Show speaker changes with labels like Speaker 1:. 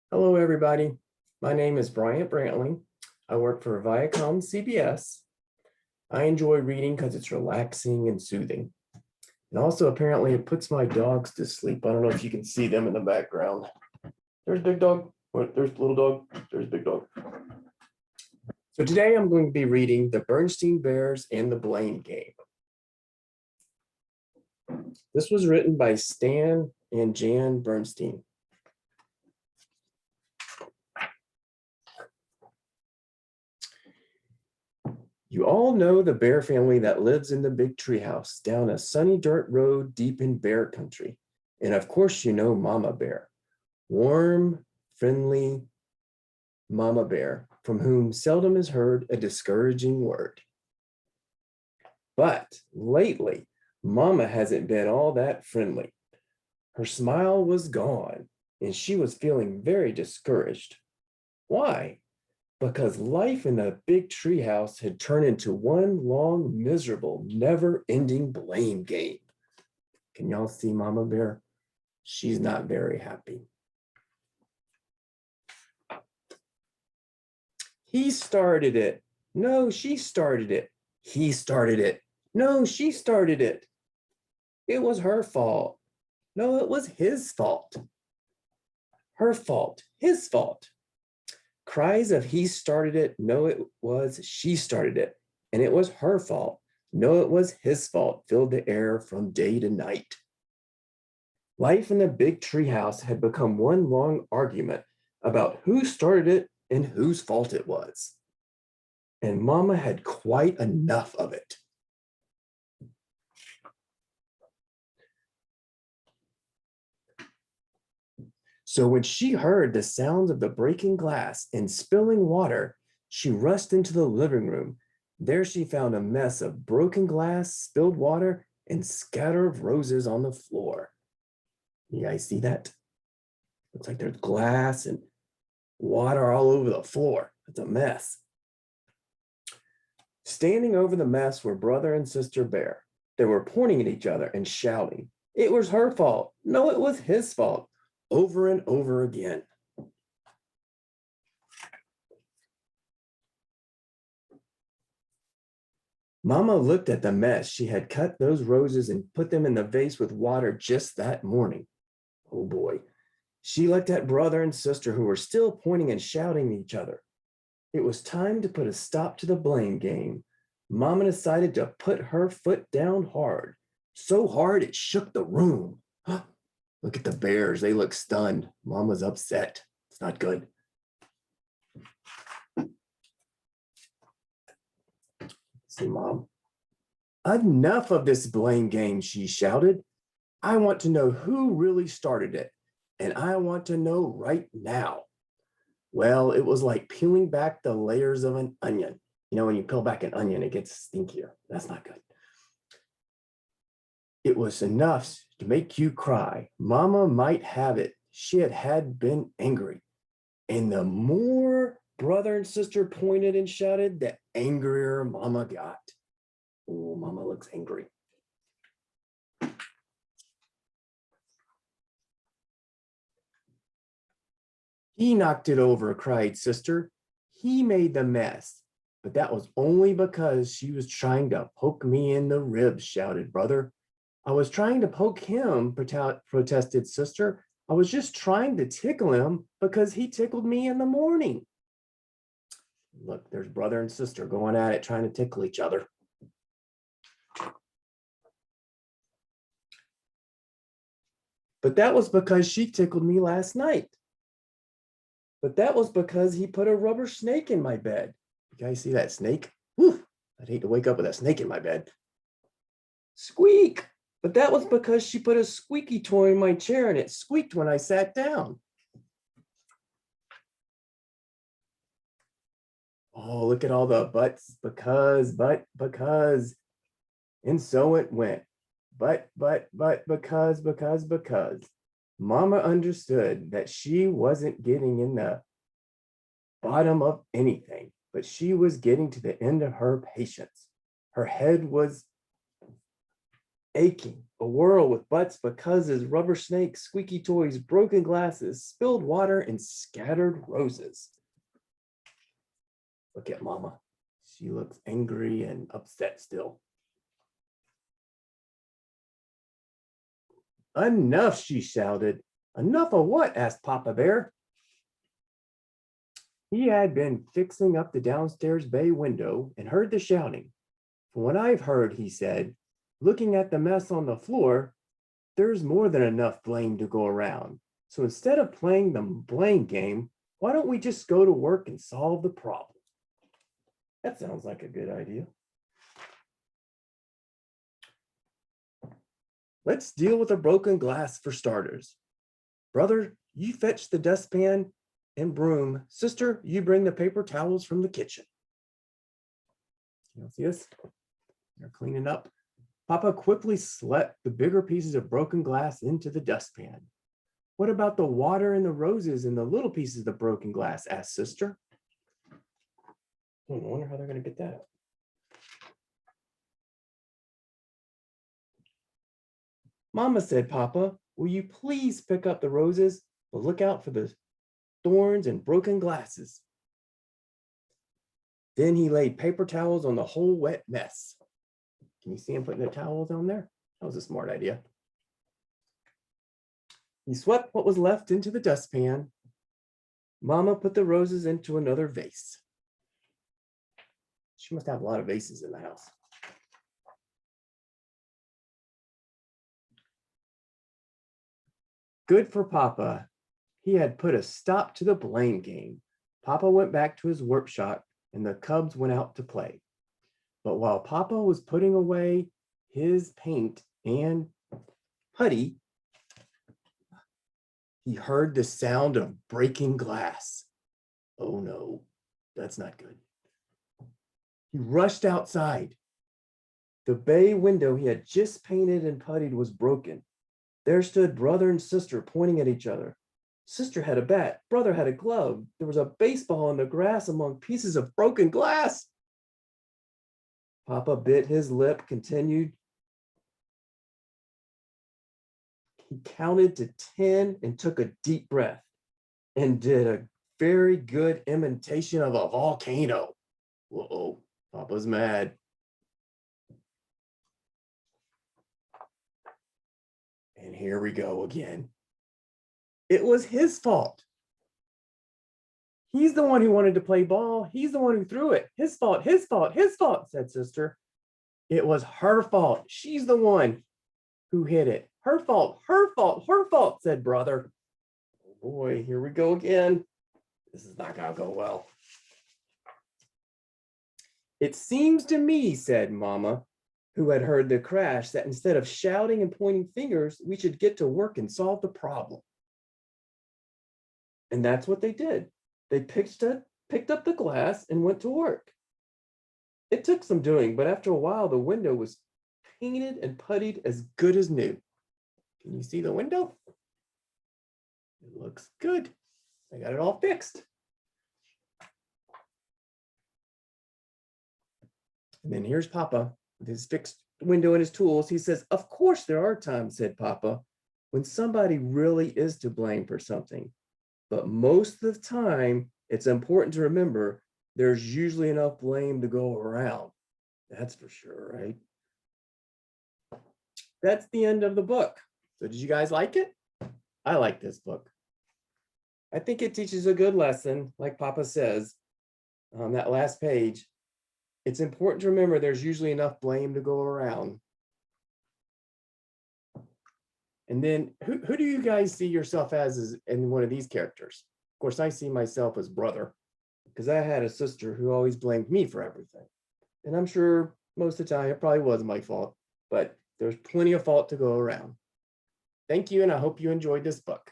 Speaker 1: Hello, everybody. My name is Bryant Brantley. I work for Viacom CBS. I enjoy reading because it's relaxing and soothing. And also, apparently, it puts my dogs to sleep. I don't know if you can see them in the background. There's Big Dog. There's Little Dog. There's Big Dog. So today I'm going to be reading The Berenstain Bears and the Blame Game. This was written by Stan and Jan Berenstain. You all know the bear family that lives in the big treehouse down a sunny dirt road deep in bear country. And of course, you know Mama Bear, warm, friendly Mama Bear, from whom seldom is heard a discouraging word. But lately, Mama hasn't been all that friendly. Her smile was gone, and she was feeling very discouraged. Why? Because life in the big treehouse had turned into one long, miserable, never-ending blame game. Can y'all see Mama Bear? She's not very happy. He started it. No, she started it. He started it. No, she started it. It was her fault. No, it was his fault. Her fault. His fault. Cries of he started it. No, it was she started it. And it was her fault. No, it was his fault filled the air from day to night. Life in the big treehouse had become one long argument about who started it and whose fault it was. And Mama had quite enough of it. So when she heard the sounds of the breaking glass and spilling water, she rushed into the living room. There she found a mess of broken glass, spilled water, and scatter of roses on the floor. You guys see that? Looks like there's glass and water all over the floor. It's a mess. Standing over the mess were brother and sister Bear. They were pointing at each other and shouting, "It was her fault. No, it was his fault," over and over again. Mama looked at the mess. She had cut those roses and put them in the vase with water just that morning. Oh boy. She looked at brother and sister who were still pointing and shouting at each other. It was time to put a stop to the blame game. Mama decided to put her foot down hard, so hard it shook the room. Look at the bears. They look stunned. Mama's upset. It's not good. See, Mom. Enough of this blame game, she shouted. I want to know who really started it, and I want to know right now. Well, it was like peeling back the layers of an onion. You know, when you peel back an onion, it gets stinkier. That's not good. It was enough to make you cry. Mama might have it. She had been angry. And the more brother and sister pointed and shouted, the angrier Mama got. Oh, Mama looks angry. He knocked it over, cried sister. He made the mess. But that was only because she was trying to poke me in the ribs, shouted brother. I was trying to poke him, protested sister. I was just trying to tickle him because he tickled me in the morning. Look, there's brother and sister going at it, trying to tickle each other. But that was because she tickled me last night. But that was because he put a rubber snake in my bed. You guys see that snake? Whew, I'd hate to wake up with a snake in my bed. Squeak! But that was because she put a squeaky toy in my chair and it squeaked when I sat down. Oh, look at all the buts, because. And so it went. But, because. Mama understood that she wasn't getting in the bottom of anything, but she was getting to the end of her patience. Her head was aching, a whirl with butts, buzzes, rubber snakes, squeaky toys, broken glasses, spilled water, and scattered roses. Look at Mama. She looks angry and upset still. Enough, she shouted. Enough of what? Asked Papa Bear. He had been fixing up the downstairs bay window and heard the shouting. From what I've heard, he said, looking at the mess on the floor, there's more than enough blame to go around. So instead of playing the blame game, why don't we just go to work and solve the problem? That sounds like a good idea. Let's deal with the broken glass for starters. Brother, you fetch the dustpan and broom. Sister, you bring the paper towels from the kitchen. You see this? They're cleaning up. Papa quickly swept the bigger pieces of broken glass into the dustpan. What about the water and the roses and the little pieces of broken glass? Asked Sister. I wonder how they're going to get that out. Mama, said Papa, will you please pick up the roses, but look out for the thorns and broken glasses. Then he laid paper towels on the whole wet mess. Can you see him putting the towels on there? That was a smart idea. He swept what was left into the dustpan. Mama put the roses into another vase. She must have a lot of vases in the house. Good for Papa. He had put a stop to the blame game. Papa went back to his workshop and the cubs went out to play. But while Papa was putting away his paint and putty, he heard the sound of breaking glass. Oh no, that's not good. He rushed outside. The bay window he had just painted and puttied was broken. There stood brother and sister pointing at each other. Sister had a bat, brother had a glove. There was a baseball in the grass among pieces of broken glass. Papa bit his lip, continued. He counted to 10 and took a deep breath and did a very good imitation of a volcano. Whoa, Papa's mad. And here we go again. It was his fault. He's the one who wanted to play ball. He's the one who threw it. His fault, his fault, his fault, said Sister. It was her fault. She's the one who hit it. Her fault, her fault, her fault, said Brother. Oh boy, here we go again. This is not gonna go well. It seems to me, said Mama, who had heard the crash, that instead of shouting and pointing fingers, we should get to work and solve the problem. And that's what they did. They picked up the glass and went to work. It took some doing, but after a while, the window was painted and puttied as good as new. Can you see the window? It looks good. I got it all fixed. And then here's Papa with his fixed window and his tools. He says, of course there are times, said Papa, when somebody really is to blame for something. But most of the time, it's important to remember there's usually enough blame to go around. That's for sure, right? That's the end of the book. So did you guys like it? I like this book. I think it teaches a good lesson, like Papa says on that last page. It's important to remember there's usually enough blame to go around. And then who do you guys see yourself as in one of these characters? Of course, I see myself as Brother, because I had a sister who always blamed me for everything. And I'm sure most of the time it probably was my fault, but there's plenty of fault to go around. Thank you, and I hope you enjoyed this book.